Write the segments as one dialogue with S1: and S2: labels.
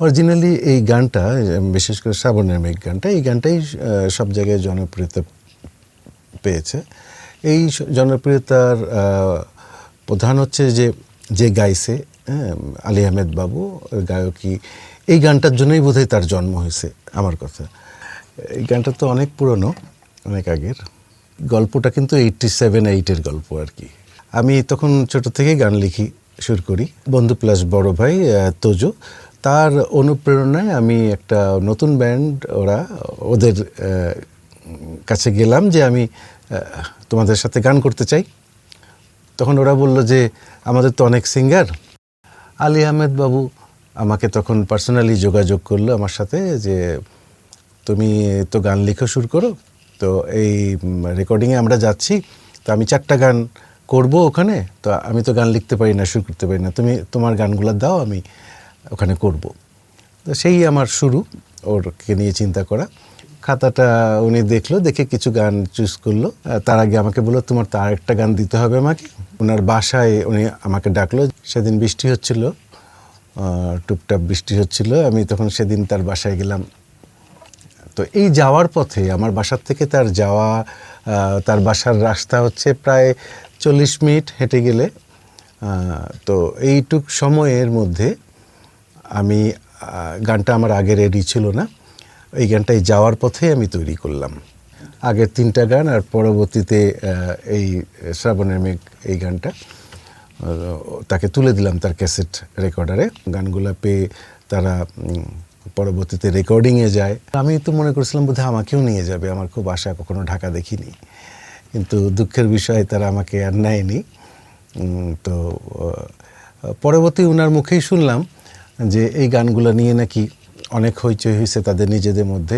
S1: Originally এই গানটা, বিশেষ করে শ্রাবণের মেঘ গানটা, এই গানটাই সব জায়গায় জনপ্রিয়তা পেয়েছে। এই জনপ্রিয়তার প্রধান হচ্ছে যে গাইছে, আলী আহমেদ বাবু গায়কী, এই গানটার জন্যই বোধহয় তার জন্ম হয়েছে আমার কথা। এই গানটা তো অনেক পুরনো, অনেক আগের। গল্পটা কিন্তু 87-8 গল্প আর কি। আমি তখন ছোট থেকে গান লিখি শুরু করি। বন্ধু প্লাস বড় ভাই তোজো, তার অনুপ্রেরণায় আমি একটা নতুন ব্যান্ড, ওদের কাছে গেলাম যে আমি তোমাদের সাথে গান করতে চাই। তখন ওরা বলল যে আমাদের তো অনেক সিঙ্গার। আলী আহমেদ বাবু আমাকে তখন পার্সোনালি যোগাযোগ করলো আমার সাথে যে তুমি তো গান লেখা শুরু করো, তো এই রেকর্ডিংয়ে আমরা যাচ্ছি, তো আমি 4টা গান করব ওখানে, তো আমি তো গান লিখতে পারি না, শুরু করতে পারি না, তুমি তোমার গানগুলো দাও, আমি ওখানে করব। তো সেই আমার শুরু, ওরকে নিয়ে চিন্তা করা। খাতাটা উনি দেখলো, দেখে কিছু গান চুজ করলো। তার আগে আমাকে বললো তোমার তো আরেকটা গান দিতে হবে আমাকে। ওনার বাসায় উনি আমাকে ডাকলো। সেদিন বৃষ্টি হচ্ছিল, টুপটাপ বৃষ্টি হচ্ছিল। আমি তখন সেদিন তার বাসায় গেলাম। তো এই যাওয়ার পথে, আমার বাসার থেকে তার বাসার রাস্তা হচ্ছে প্রায় 40 মিনিট হেঁটে গেলে। তো এইটুক সময়ের মধ্যে আমি গানটা আমার আগে রেডি ছিল না, এই গানটাই যাওয়ার পথে আমি তৈরি করলাম। আগের 3টা গান আর পরবর্তীতে এই শ্রাবণের মেঘ এই গানটা তাকে তুলে দিলাম তার ক্যাসেট রেকর্ডারে। গানগুলো পেয়ে তারা পরবর্তীতে রেকর্ডিংয়ে যায়। আমি তো মনে করেছিলাম বোধহয় আমাকেও নিয়ে যাবে, আমার খুব আশা, কখনো ঢাকা দেখিনি। কিন্তু দুঃখের বিষয় তারা আমাকে আর নেয়নি। তো পরবর্তী ওনার মুখেই শুনলাম যে এই গানগুলো নিয়ে নাকি অনেক হইচই হয়েছে তাদের নিজেদের মধ্যে।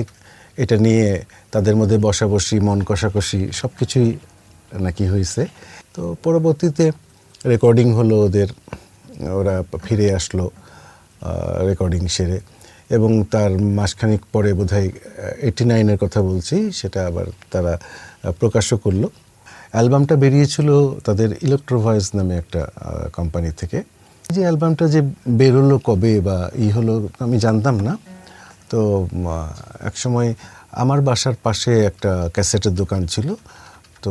S1: এটা নিয়ে তাদের মধ্যে বসাবসি, মন কষাকষি সব কিছুই নাকি হয়েছে। তো পরবর্তীতে রেকর্ডিং হলো ওদের, ওরা ফিরে আসলো রেকর্ডিং সেরে, এবং তার মাসখানিক পরে বোধহয় 89-এর কথা বলছি, সেটা আবার তারা প্রকাশও করলো। অ্যালবামটা বেরিয়েছিল তাদের ইলেকট্রো ভয়েস নামে একটা কোম্পানি থেকে। যে অ্যালবামটা যে বেরোলো কবে বা হলো আমি জানতাম না। তো একসময় আমার বাসার পাশে একটা ক্যাসেটের দোকান ছিল, তো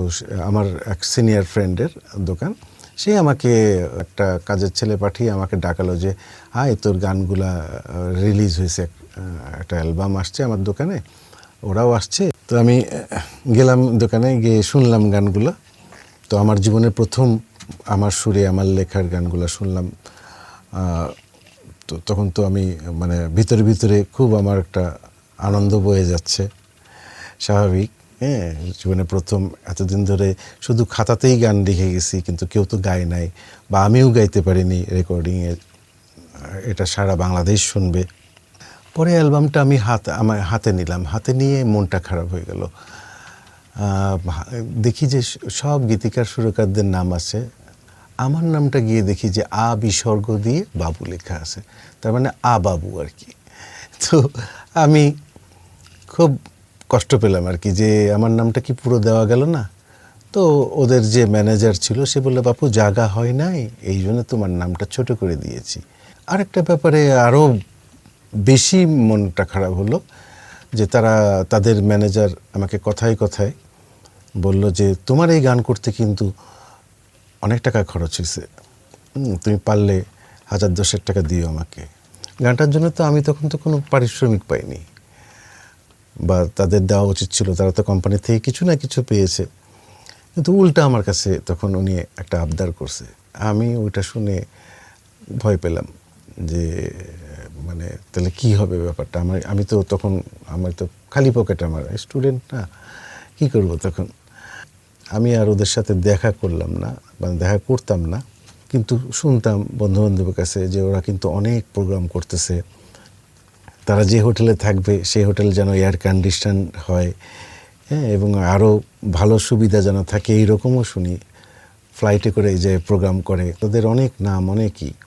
S1: আমার এক সিনিয়র ফ্রেন্ডের দোকান। সে আমাকে একটা কাজের ছেলে পাঠিয়ে আমাকে ডাকালো যে হাই, তোর গানগুলা রিলিজ হয়েছে, একটা অ্যালবাম আসছে আমার দোকানে, ওরাও আসছে। তো আমি গেলাম দোকানে, গিয়ে শুনলাম গানগুলো। তো আমার জীবনের প্রথম আমার সুরে আমার লেখার গানগুলো শুনলাম। তো তখন তো আমি মানে ভিতরে ভিতরে খুব আমার একটা আনন্দ বয়ে যাচ্ছে, স্বাভাবিক। জীবনে প্রথম, এতদিন ধরে শুধু খাতাতেই গান লিখে গেছি, কিন্তু কেউ তো গায় নাই, বা আমিও গাইতে পারিনি রেকর্ডিংয়ে, এটা সারা বাংলাদেশ শুনবে। পরে অ্যালবামটা আমি আমার হাতে নিলাম, হাতে নিয়ে মনটা খারাপ হয়ে গেল। দেখি যে সব গীতিকার সুরকারদের নাম আছে, আমার নামটা গিয়ে দেখি যে আ বিসর্গ দিয়ে বাবু লেখা আছে, তার মানে আ বাবু আর কি। তো আমি খুব কষ্ট পেলাম আর কি, যে আমার নামটা কি পুরো দেওয়া গেল না। তো ওদের যে ম্যানেজার ছিল সে বললো বাপু জায়গা হয় নাই, এই জন্য তোমার নামটা ছোট করে দিয়েছি। আরেকটা ব্যাপারে আরও বেশি মনটা খারাপ হলো যে তাদের ম্যানেজার আমাকে কথায় কথায় বলল যে তোমার এই গান করতে কিন্তু অনেক টাকা খরচ হয়েছে, তুমি পারলে 1010 টাকা দিও আমাকে। গানটার জন্য তো আমি তখন তো কোনো পারিশ্রমিক পাইনি, বা তাদের দেওয়া উচিত ছিল, তারা তো কোম্পানি থেকে কিছু না কিছু পেয়েছে। কিন্তু উল্টা আমার কাছে তখন উনি একটা আবদার করছে। আমি ওইটা শুনে ভয় পেলাম যে মানে তাহলে কি হবে ব্যাপারটা। আমি তো তখন, আমার তো খালি পকেট, আমার স্টুডেন্ট না, কি করব তখন। আমি আর ওদের সাথে দেখা করলাম না, মানে দেখা করতাম না, কিন্তু শুনতাম বন্ধুবান্ধবের কাছে যে ওরা কিন্তু অনেক প্রোগ্রাম করতেছে, তারা যে হোটেলে থাকবে সেই হোটেল যেন এয়ার কন্ডিশন হয়, এবং আরও ভালো সুবিধা যেন থাকে, এইরকমও শুনি। ফ্লাইটে করে যে প্রোগ্রাম করে, তাদের অনেক নাম, অনেকই।